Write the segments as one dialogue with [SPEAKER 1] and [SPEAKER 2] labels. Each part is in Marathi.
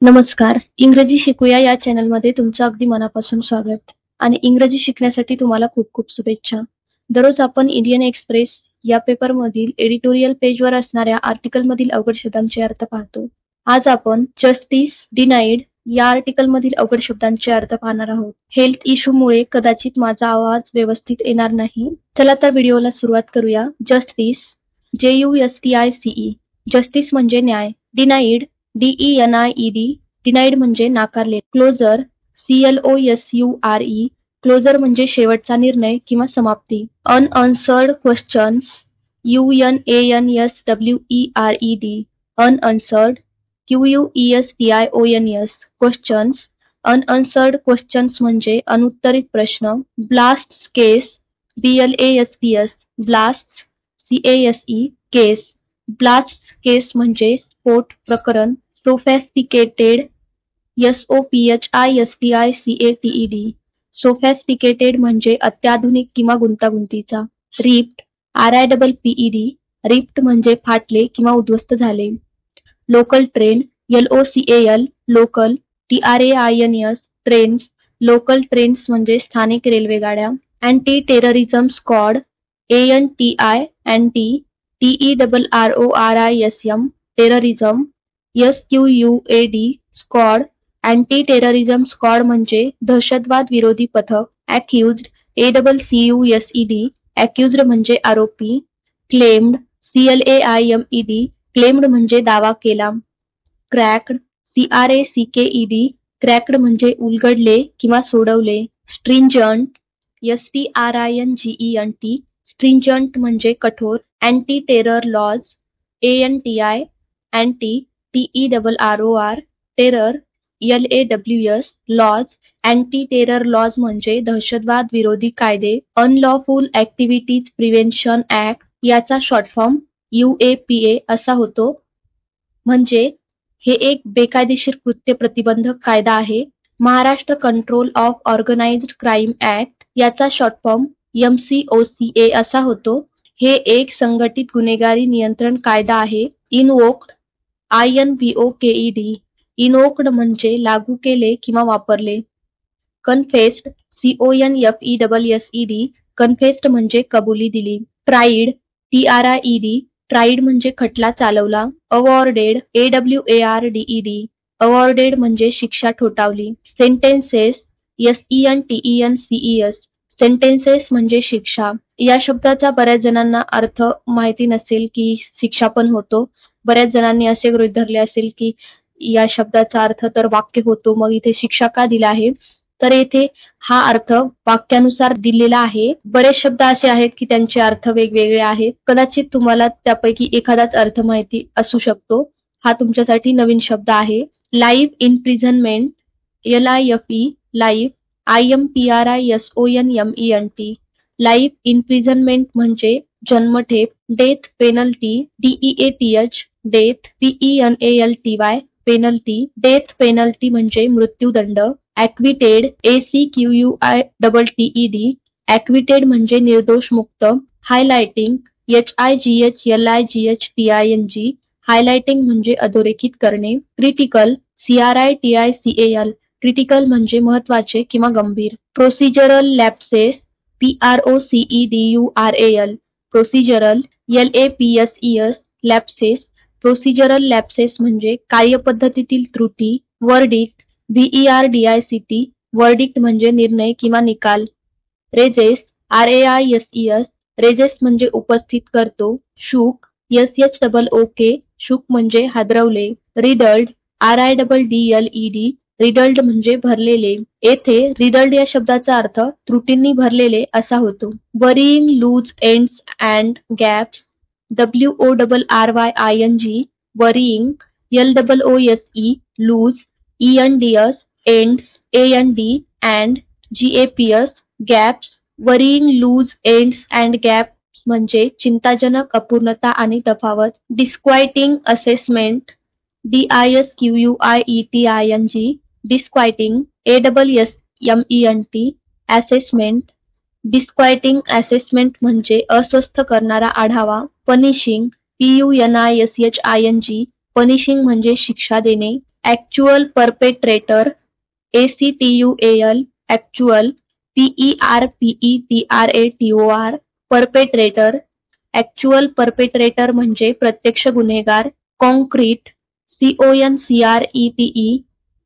[SPEAKER 1] नमस्कार. इंग्रजी शिकूया या चॅनलमध्ये तुमचं अगदी मनापासून स्वागत आणि इंग्रजी शिकण्यासाठी तुम्हाला खूप खूप शुभेच्छा. दररोज आपण इंडियन एक्सप्रेस या पेपरमधील एडिटोरियल पेजवर असणाऱ्या आर्टिकलमधील अवघड शब्दांचे अर्थ पाहतो. आज आपण जस्टिस डिनाईड या आर्टिकलमधील अवघड शब्दांचे अर्थ पाहणार आहोत. हेल्थ इश्यूमुळे कदाचित माझा आवाज व्यवस्थित येणार नाही. चला तर व्हिडिओला सुरुवात करूया. जस्टिस JUSTICE जस्टिस म्हणजे न्याय. डिनाईड DENIED डिनाईड म्हणजे नाकारले. क्लोजर CLOSURE क्लोजर म्हणजे शेवटचा निर्णय किंवा समाप्ती. Unanswered questions UNANSWERED unanswered QUESTIONS questions. Unanswered questions म्हणजे अनुत्तरित प्रश्न. Blast case BLASTS blast CASE case. Blast case म्हणजे स्फोट प्रकरण. सोफॅस्टिकेटेड SOPHISTICATED सोफॅस्टिकेटेड म्हणजे अत्याधुनिक किंवा गुंतागुंतीचा. रिप्ट RIPPED रिप्ट म्हणजे फाटले किंवा उद्ध्वस्त झाले. Local train LOCAL local TRAINS trains. Local trains म्हणजे स्थानिक रेल्वेगाड्या. Anti terrorism squad ANTI anti TERRORISM terrorism SQUAD squad. Anti terrorism squad म्हणजे दहशतवाद विरोधी पथक. अॅक्युज्ड ACCUSED अॅक्युज्ड म्हणजे आरोपी. क्लेम्ड CLAIMED क्लेम्ड म्हणजे दावा केला. क्रॅक्ड CRACKED क्रॅक्ड म्हणजे उलगडले किंवा सोडवले. स्ट्रिंजंट STRINGENT स्ट्रिंजंट म्हणजे कठोर. Anti terror lodge ANTI anti TERROR terror LAWS lodge. Anti terror lodge म्हणजे दहशतवाद विरोधी कायदे. अनलॉफुल ऍक्टिव्हिटीज प्रिव्हेन्शन ऍक्ट याचा शॉर्ट फॉर्म UAPA असा होतो. म्हणजे हे एक बेकायदेशीर कृत्य प्रतिबंधक कायदा आहे. Maharashtra control of organised crime act याचा शॉर्ट फॉर्म MCOCA असा होतो. हे एक संघटित गुन्हेगारी नियंत्रण कायदा आहे. इनवोक्ड INVOKED इनवोक्ड म्हणजे लागू केले किंवा वापरले. कन्फेस्ड CONFESSED कन्फेस्ड म्हणजे कबुली दिली. ट्राईड TRIED ट्राईड म्हणजे खटला चालवला. अवॉर्डेड AWARDED अवॉर्डेड म्हणजे शिक्षा ठोठावली. सेंटेन्सेस SENTENCES सेंटेन्सेस म्हणजे शिक्षा. या शब्दाचा बऱ्याच जणांना अर्थ माहिती नसेल की शिक्षा पण होतो. बऱ्याच जणांनी असे गृहीत धरले असेल की या शब्दाचा अर्थ तर वाक्य होतो, मग इथे शिक्षा का दिला आहे. तर येथे हा अर्थ वाक्यानुसार दिलेला आहे. बरेच शब्द असे आहेत की त्यांचे अर्थ वेगवेगळे आहेत. कदाचित तुम्हाला त्यापैकी एखादाच अर्थ माहिती असू शकतो. हा तुमच्यासाठी नवीन शब्द आहे. Life imprisonment LIFE life IMPRISONMENT life imprisonment म्हणजे जन्मठेप. Death penalty DEATH death PENALTY penalty. Death penalty म्हणजे मृत्यूदंड. ऍक्विटेड ACQUITTED ऍक्विटेड म्हणजे निर्दोष मुक्त. हायलाइटिंग HIGHLIGHTING हायलाइटिंग म्हणजे अधोरेखित करणे. क्रिटिकल CRITICAL क्रिटिकल म्हणजे महत्वाचे किंवा गंभीर. Procedural lapses PROCEDURAL procedural LAPSES lapses. Procedural lapses म्हणजे कार्यपद्धतीतील त्रुटी. वर्डिक्ट VERDICT वर्डिक्ट म्हणजे निर्णय किंवा निकाल. रेजेस RAISES रेजेस म्हणजे उपस्थित करतो. शूक SHOOK शूक म्हणजे हादरवले. रिडल्ड RIDDLED रिडल्ड म्हणजे भरलेले. येथे रिडल्ड या शब्दाचा अर्थ त्रुटींनी भरलेले असा होतो. Worrying loose ends and gaps WORRYING worrying LOOSE loose ENDS ends AND and GAPS gaps. Worrying loose ends and gaps म्हणजे चिंताजनक अपूर्णता आणि तफावत. डिस्क्वाइटिंग assessment DISQUIETING डिस्क्वाइटिंग ASSMENT assessment. डिस्क्वाइटिंग assessment म्हणजे अस्वस्थ करणारा आढावा. पनिशिंग PUNISHING पनिशिंग म्हणजे शिक्षा देणे. Actual perpetrator, ACTUAL, actual, PERPETRATOR, perpetrator. Actual perpetrator म्हणजे प्रत्यक्ष गुन्हेगार. कॉन्क्रीट, CONCRETE,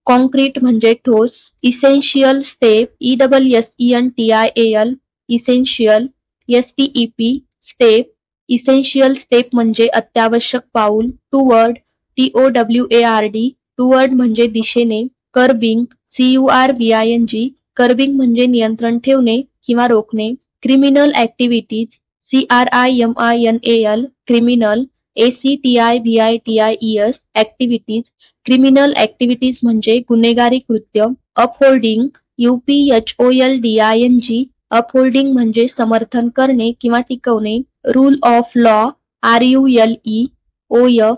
[SPEAKER 1] कॉन्क्रीट म्हणजे ठोस. Essential step, ESSENTIAL, essential. STEP, step. Essential step म्हणजे अत्यावश्यक पाऊल. टुवर्ड, TOWARD, टुवर्ड म्हणजे दिशेने. कर्बिंग, CURBING, कर्बिंग म्हणजे नियंत्रण ठेवणे किंवा रोखणे. Criminal activities, CRIMINAL, criminal. ACTIVITIES, activities. Criminal activities म्हणजे गुन्हेगारी कृत्य. अपहोल्डिंग, UPHOLDING, अपहोल्डिंग म्हणजे समर्थन करणे किंवा टिकवणे. Rule of law, RULEOF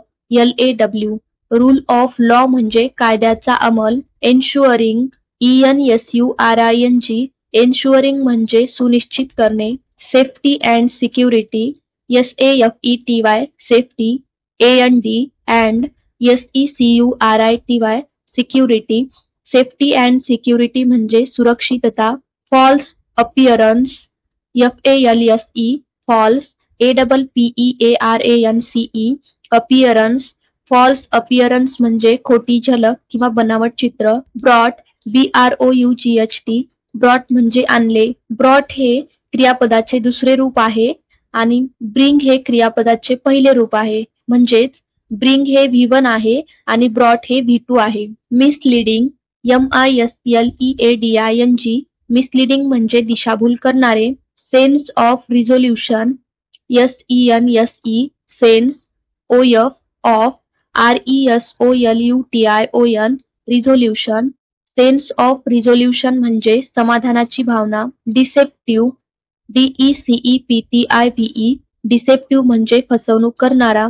[SPEAKER 1] rule of law म्हणजे कायद्याचा अंमल. एन्शुअरिंग, ENSURING, एन्शुअरिंग म्हणजे सुनिश्चित करणे. Safety and security, SAFETY, safety. AND, and, SECURITY, security. Safety and security म्हणजे सुरक्षितता. False appearance, FALSE, false. APPEARANCE, appearance. False appearance म्हणजे खोटी झलक किंवा बनावट चित्र. ब्रॉट, BROUGHT, ब्रॉट म्हणजे आणले. ब्रॉट हे क्रियापदाचे दुसरे रूप आहे आणि ब्रिंग हे क्रियापदाचे पहिले रूप आहे. म्हणजेच ब्रिंग हे V1 आहे आणि ब्रॉट हे V2 आहे. मिसलीडिंग, MISLEADING, मिसलीडिंग म्हणजे दिशाभूल करणारे. Sense of resolution, SENSE, sense. OF, of, RESOLUTION, resolution. Sense of resolution म्हणजे समाधानाची भावना. डिसेप्टिव्ह, DECEPTIVE, डिसेप्टिव्ह म्हणजे फसवणूक करणारा.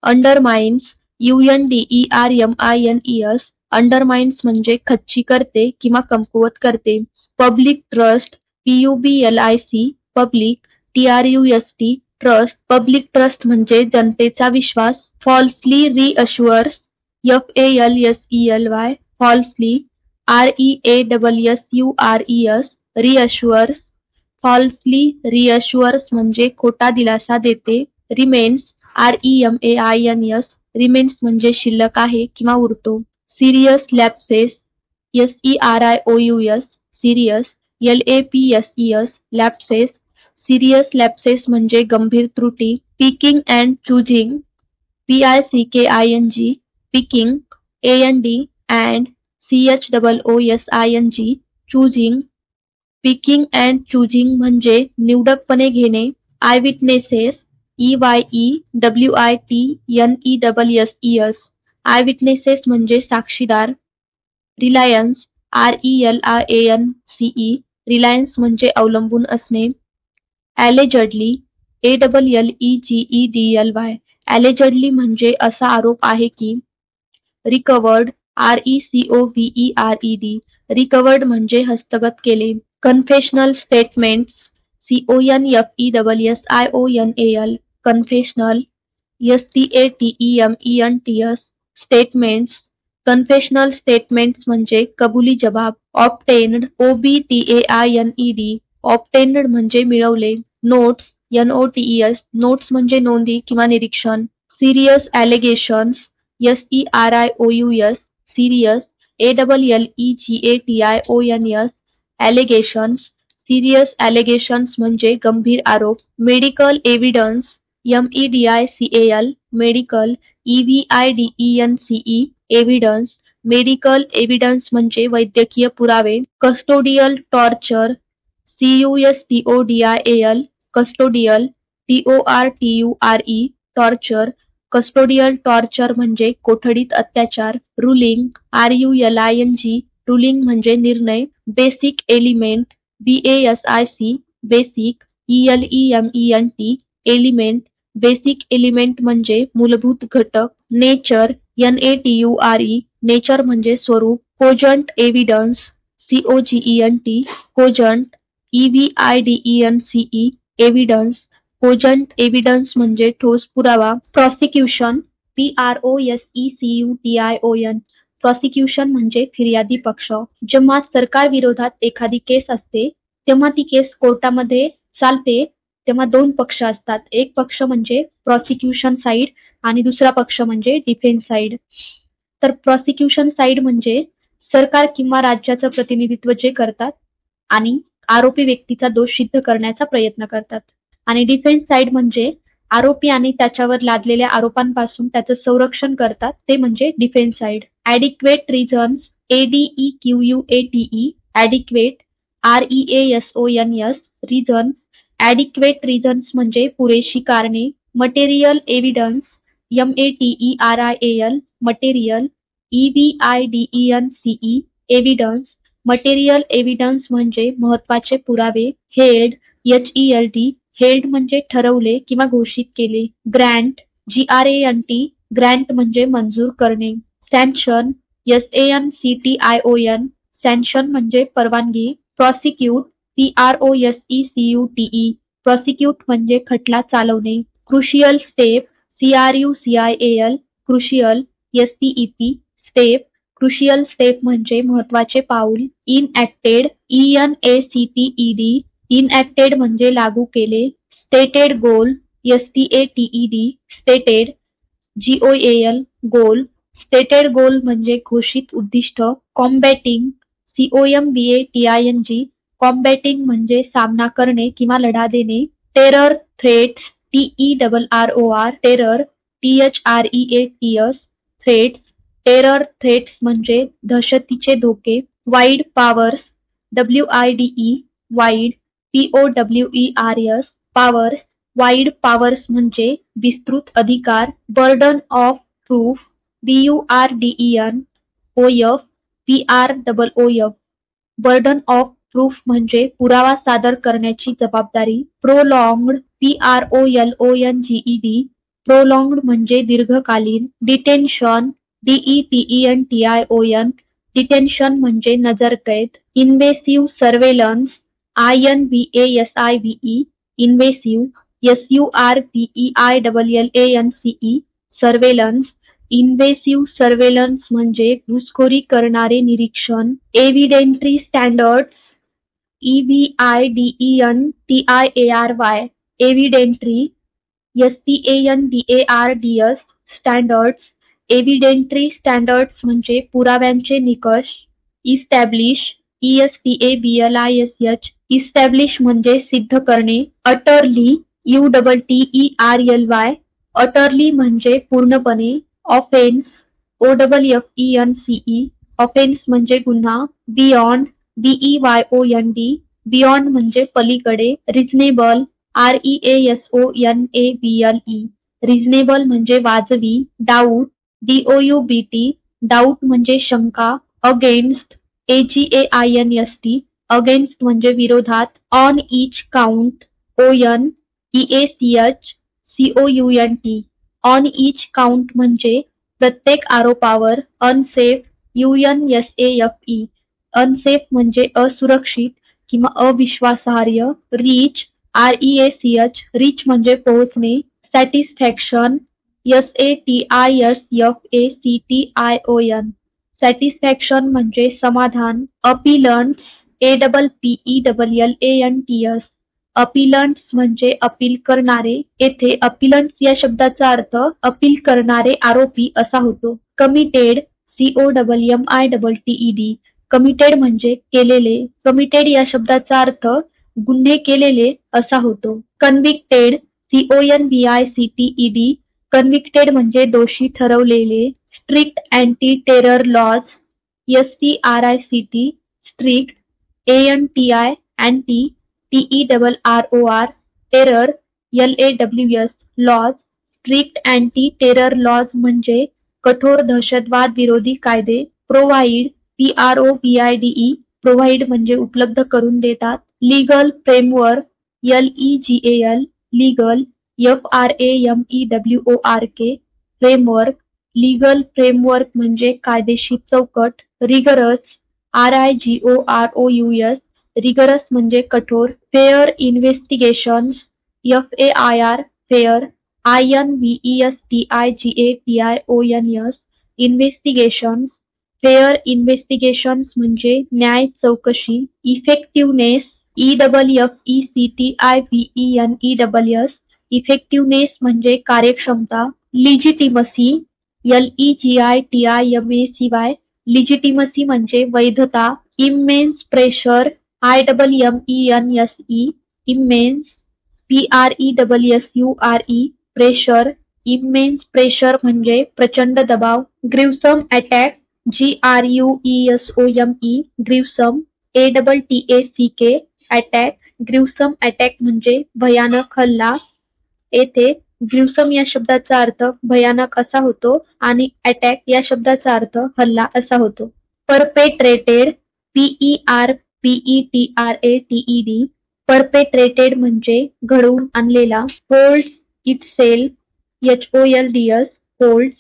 [SPEAKER 1] अंडरमाइन्स, UNDERMINES, अंडरमाइन्स म्हणजे खच्ची करते किंवा कमकुवत करते. Public trust, PUBLIC, public. TRUST, trust. Public trust म्हणजे जनतेचा विश्वास. Falsely reassures, FALSELY, falsely. REASSURES, reassures. Falsely reassures म्हणजे खोटा दिलासा देते. रिमेन्स, REMAINS, रिमेन्स म्हणजे शिल्लक आहे किंवा उरतो. Serious lapses, SERIOUS, serious. LAPSES, lapses. Serious lapses म्हणजे गंभीर त्रुटी. Picking and choosing, PICKING, picking. AND, and, CHOOSING, choosing. Picking and choosing म्हणजे निवडकपणे घेणे. आयविटनेसेस, EYEWITNESSES, आयविटनेसेस म्हणजे साक्षीदार. रिलायन्स, RELIANCE, रिलायन्स म्हणजे अवलंबून असणे. ॲलेजडली, ALLEGEDLY, ॲलेजडली म्हणजे असा आरोप आहे की. रिकवर्ड, RECOVERED, रिकवर्ड म्हणजे हस्तगत केले. Confessional statements, CONFESSIONAL, confessional. STATEMENTS, statements. Confessional statements म्हणजे कबुली जबाब. ऑब्टेन्ड, OBTAINED, ऑब्टेन्ड म्हणजे मिळवले. नोट्स, NOTES, नोट्स म्हणजे नोंदी किंवा निरीक्षण. Serious allegations, SERIOUS, serious. ALLEGATIONS, allegations. Serious allegations म्हणजे गंभीर आरोप. Medical evidence, MEDICAL, medical. EVIDENCE, evidence. Medical evidence म्हणजे वैद्यकीय पुरावे. Custodial torture, CUSTODIAL, custodial. TORTURE, torture. Custodial torture म्हणजे कोठडीत अत्याचार. रुलिंग, RULING, रुलिंग म्हणजे निर्णय. Basic element, BASIC, basic. ELEMENT, element. Basic element म्हणजे मूलभूत घटक. नेचर, NATURE, नेचर म्हणजे स्वरूप. Cogent evidence, COGENT, cogent. EVIDENCE, evidence. Cogent evidence म्हणजे ठोस पुरावा. Prosecution, PROSECUTION. प्रॉसिक्युशन म्हणजे फिर्यादी पक्ष. जेव्हा सरकार विरोधात एखादी केस असते तेव्हा ती केस कोर्टामध्ये चालते तेव्हा दोन पक्ष असतात. एक पक्ष म्हणजे प्रॉसिक्युशन साइड आणि दुसरा पक्ष म्हणजे डिफेन्स साइड. तर प्रॉसिक्युशन साइड म्हणजे सरकार किंवा राज्याचं प्रतिनिधित्व जे करतात आणि आरोपी व्यक्तीचा दोष सिद्ध करण्याचा प्रयत्न करतात. आणि डिफेन्स साइड म्हणजे आरोपी आणि त्याच्यावर लादलेल्या आरोपांपासून त्याचं संरक्षण करतात ते म्हणजे defence side. Adequate reasons ADEQUATE adequate REASONS reasons. Adequate reasons म्हणजे पुरेशी कारणे. Material evidence MATERIAL material. EVIDENCE evidence. Material evidence म्हणजे महत्वाचे पुरावे. हेल्ड HELD हेल्ड म्हणजे ठरवले किंवा घोषित केले. ग्रँट GRANT ग्रँट म्हणजे मंजूर करणे. सँक्शन SANCTION सँक्शन म्हणजे परवानगी. प्रॉसिक्यूट PROSECUTE प्रॉसिक्यूट म्हणजे खटला चालवणे. Crucial step CRUCIAL crucial STEP step. Crucial step म्हणजे महत्वाचे पाऊल. इनॲक्टेड ENACTED इनॲक्टेड म्हणजे लागू केले. स्टेटेड गोल STATED स्टेटेड. GOAL गोल. स्टेटेड गोल म्हणजे घोषित उद्दिष्ट. कॉम्बॅटिंग COMBATING कॉम्बॅटिंग म्हणजे सामना करणे किंवा लढा देणे. Terror threats TERROR terror THREATS threats. Terror threats म्हणजे दहशतीचे धोके. Wide powers WIDE wide POWERS powers. Wide powers म्हणजे विस्तृत अधिकार. Burden of proof BURDEN OF PROOF burden of proof म्हणजे पुरावा सादर करण्याची जबाबदारी. प्रोलॉंग्ड PROLONGED प्रोलॉंग्ड म्हणजे दीर्घकालीन. डिटेन्शन DETENTION डिटेन्शन म्हणजे नजरकैद. Invasive surveillance INVASIVE invasive SURVEILLANCE surveillance. Invasive surveillance म्हणजे घुसखोरी करणारे निरीक्षण. एव्हिडेंटरी standards EVIDENTIARY एव्हिडेंटरी STANDARDS standards. एव्हिडेंटरी standards म्हणजे पुराव्यांचे निकष. इस्टॅब्लिश ESTABLISH इस्टॅब्लिश म्हणजे सिद्ध करणे. अटरली UTTERLY अटरली म्हणजे पूर्णपणे. ऑफेन्स OFFENCE ऑफेन्स म्हणजे गुन्हा. बियॉन्ड BEYOND बियॉन्ड म्हणजे पलीकडे. रिझनेबल REASONABLE रिझनेबल म्हणजे वाजवी. डाऊट DOUBT डाऊट म्हणजे शंका. अगेन्स्ट AGAINST अगेन्स्ट म्हणजे विरोधात. On each count ON EACH COUNT on each count म्हणजे प्रत्येक आरोपावर. अनसेफ UNSAFE अनसेफ म्हणजे असुरक्षित किंवा अविश्वासार्ह. रीच REACH रीच म्हणजे पोहोचणे. सॅटिस्फॅक्शन SATISFACTION सॅटिस्फॅक्शन म्हणजे समाधान. अपीलंट्स APPELLANTS अपीलंट्स म्हणजे अपील करणारे. येथे अपीलंट्स या शब्दाचा अर्थ अपील करणारे आरोपी असा होतो. कमिटेड COMMITTED कमिटेड म्हणजे केलेले. कमिटेड या शब्दाचा अर्थ गुन्हे केलेले असा होतो. कन्व्हिक्टेड CONVICTED कन्व्हिक्टेड म्हणजे दोषी ठरवलेले. Strict anti terror lodge STRICT strict. ANTI anti TERROR terror LAWS lodge. Strict anti terror lodge म्हणजे कठोर दहशतवाद विरोधी कायदे. प्रोव्हाइड PROVIDE प्रोव्हाइड म्हणजे उपलब्ध करून देतात. Legal framework LEGAL legal FRAMEWORK framework. Legal framework म्हणजे कायदेशीर चौकट. रिगरस RIGOROUS रिगरस म्हणजे कठोर. Fair investigations FAIR fair. INVESTIGATIONS investigations. Fair investigations म्हणजे न्याय चौकशी. इफेक्टिव्हनेस EFFECTIVENESS इफेक्टिव्हनेस म्हणजे कार्यक्षमता. लिजिटिमसी LEGITIMACY लिजिटिमसी म्हणजे वैधता. Immense pressure IMMENSE immense PRESSURE pressure. Immense pressure म्हणजे प्रचंड दबाव. Gruesome attack GRUESOME gruesome ATTACK attack. Gruesome attack म्हणजे भयानक हल्ला. येथे ग्रीवसम या शब्दाचा अर्थ भयानक असा होतो आणि अटॅक या शब्दाचा अर्थ हल्ला असा होतो. परपेट्रेटेड PERPETRATED परपेट्रेटेड म्हणजे घडवून आणलेला. Holds itself HOLDS holds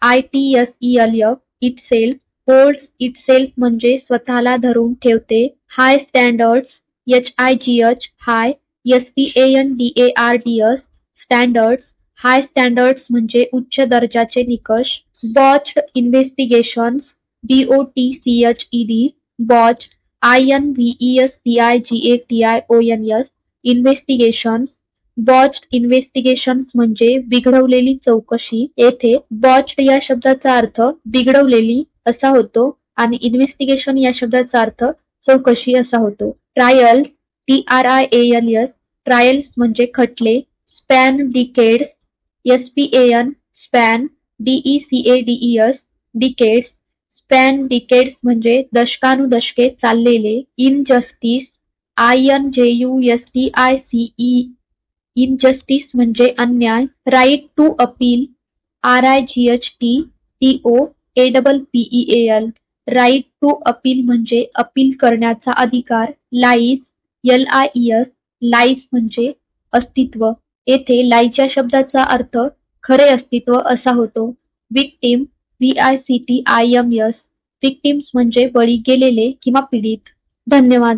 [SPEAKER 1] ITSELF itself holds itself म्हणजे स्वतःला धरून ठेवते. हाय स्टँडर्ड्स HIGH हाय STANDARDS स्टँडर्ड्स. हाय स्टँडर्ड्स म्हणजे उच्च दर्जाचे निकष. Botched investigations BOTCHED botched INVESTIGATIONS investigations. Botched investigations म्हणजे बिघडवलेली चौकशी. येथे बॉच्ड या शब्दाचा अर्थ बिघडवलेली असा होतो आणि इन्व्हेस्टिगेशन या शब्दाचा अर्थ चौकशी असा होतो. ट्रायल्स TRIALS ट्रायल्स म्हणजे खटले. Span decades SPAN span DECADES decades. Span decades म्हणजे दशकानुदशके चाललेले. इनजस्टिस INJUSTICE इनजस्टिस म्हणजे अन्याय. Right to appeal RIGHTTOAPPEAL right to appeal म्हणजे अपील करण्याचा अधिकार. लाईज LIES लाईज म्हणजे अस्तित्व. येथे लाईच्या शब्दाचा अर्थ खरे अस्तित्व असा होतो. विक्टिम VICTIMS विक्टिम्स म्हणजे बळी गेलेले किंवा पीडित. धन्यवाद.